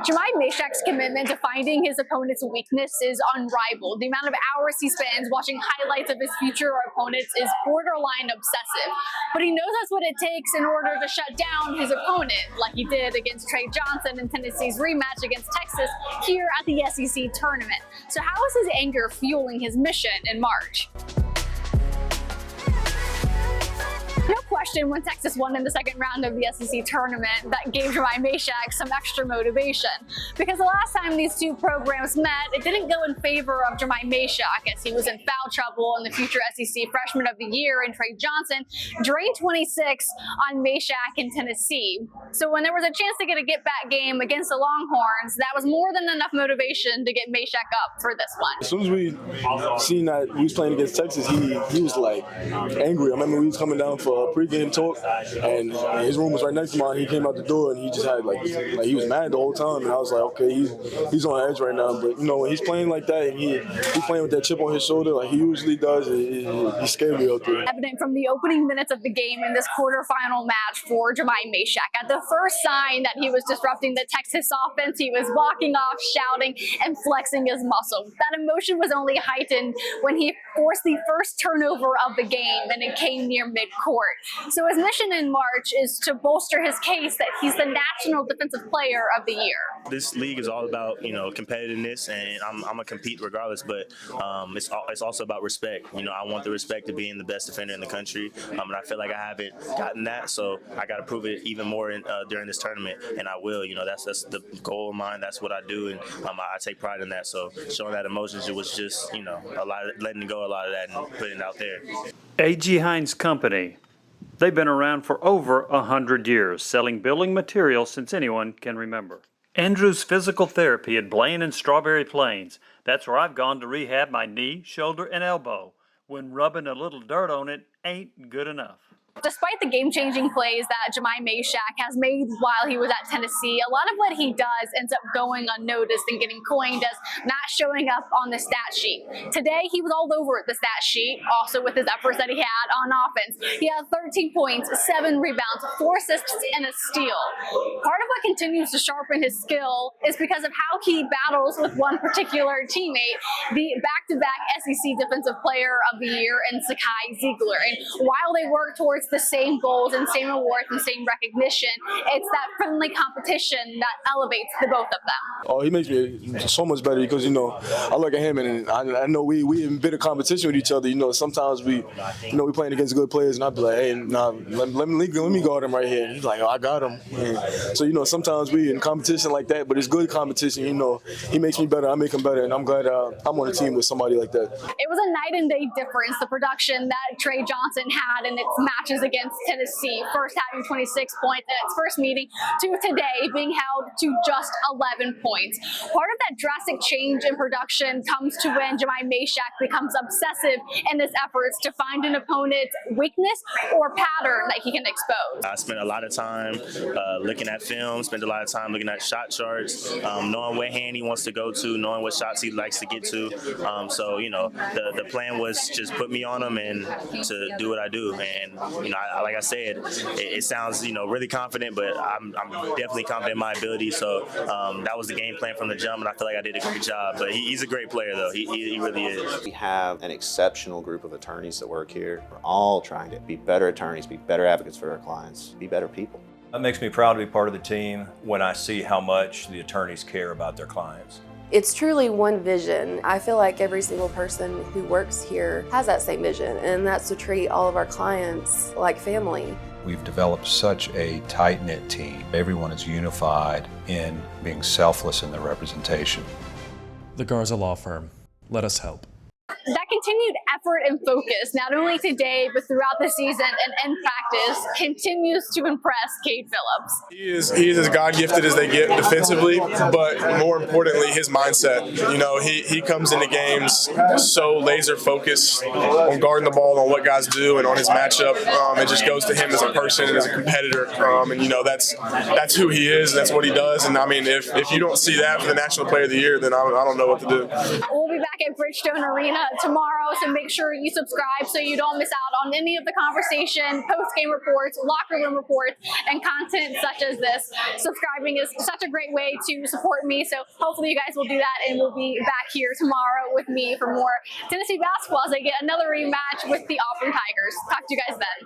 Jahmai Mashack's commitment to finding his opponent's weakness is unrivaled. The amount of hours he spends watching highlights of his future opponents is borderline obsessive. But he knows that's what it takes in order to shut down his opponent, like he did against Trey Johnson in Tennessee's rematch against Texas here at the SEC tournament. So how is his anger fueling his mission in March? No question, when Texas won in the second round of the SEC tournament, that gave Jahmai Mashack some extra motivation. Because the last time these two programs met, it didn't go in favor of Jahmai Mashack, as he was in foul trouble and the future SEC Freshman of the Year in Trey Johnson drained 26 on Mashack in Tennessee. So when there was a chance to get a get-back game against the Longhorns, that was more than enough motivation to get Mashack up for this one. As soon as we seen that we was playing against Texas, he was like angry. I remember we was coming down for a pregame talk, and his room was right next to mine. He came out the door and he just had like he was mad the whole time, and I was like, okay, he's on edge right now. But you know, when he's playing like that, and he's playing with that chip on his shoulder like he usually does, he scared me out there. Evident from the opening minutes of the game in this quarterfinal match for Jahmai Mashack. At the first sign that he was disrupting the Texas offense, he was walking off, shouting, and flexing his muscle. That emotion was only heightened when he forced the first turnover of the game, and it came near midcourt. So his mission in March is to bolster his case that he's the National Defensive Player of the Year. This league is all about, competitiveness, and I'm gonna compete regardless. But it's also about respect. I want the respect of being the best defender in the country, and I feel like I haven't gotten that. So I got to prove it even more during this tournament, and I will. That's the goal of mine. That's what I do, and I take pride in that. So showing that emotions, it was just a lot of letting go a lot of that and putting it out there. A.G. Hines Company. They've been around for over 100 years, selling building materials since anyone can remember. Andrew's Physical Therapy at Blaine and Strawberry Plains. That's where I've gone to rehab my knee, shoulder, and elbow, when rubbing a little dirt on it ain't good enough. Despite the game-changing plays that Jahmai Mashack has made while he was at Tennessee, a lot of what he does ends up going unnoticed and getting coined as not showing up on the stat sheet. Today, he was all over the stat sheet, also with his efforts that he had on offense. He had 13 points, 7 rebounds, 4 assists, and a steal. Part of what continues to sharpen his skill is because of how he battles with one particular teammate, the back-to-back SEC Defensive Player of the Year in Sakai Ziegler. And while they work towards the same goals and same awards and same recognition, it's that friendly competition that elevates the both of them. Oh, he makes me so much better because, I look at him and I know we in bitter competition with each other. Sometimes we playing against good players and I'd be like, hey, let me guard him right here. And he's like, oh, I got him. And so, sometimes we in competition like that, but it's good competition. He makes me better, I make him better, and I'm glad I'm on a team with somebody like that. It was a night and day difference, the production that Trey Johnson had in its matches against Tennessee, first having 26 points in its first meeting, to today being held to just 11 points. Part of that drastic change in production comes to when Jahmai Mashack becomes obsessive in his efforts to find an opponent's weakness or pattern that he can expose. I spent a lot of time looking at film, spent a lot of time looking at shot charts, knowing what hand he wants to go to, knowing what shots he likes to get to. So, the plan was just put me on him and to do what I do. And like I said, it sounds, really confident, but I'm definitely confident in my ability. So that was the game plan from the jump, and I feel like I did a great job. But he's a great player, though. He really is. We have an exceptional group of attorneys that work here. We're all trying to be better attorneys, be better advocates for our clients, be better people. It makes me proud to be part of the team when I see how much the attorneys care about their clients. It's truly one vision. I feel like every single person who works here has that same vision, and that's to treat all of our clients like family. We've developed such a tight-knit team. Everyone is unified in being selfless in their representation. The Garza Law Firm. Let us help. That continued effort and focus, not only today, but throughout the season and in practice, continues to impress Cade Phillips. He is as God-gifted as they get defensively, but more importantly, his mindset. He comes into games so laser-focused on guarding the ball, on what guys do, and on his matchup. It just goes to him as a person and as a competitor. That's who he is, and that's what he does. And, if you don't see that for the National Player of the Year, then I don't know what to do. We'll be back at Bridgestone Arena tomorrow. So make sure you subscribe so you don't miss out on any of the conversation, post-game reports, locker room reports, and content such as this. Subscribing is such a great way to support me. So hopefully you guys will do that, and we'll be back here tomorrow with me for more Tennessee basketball as they get another rematch with the Auburn Tigers. Talk to you guys then.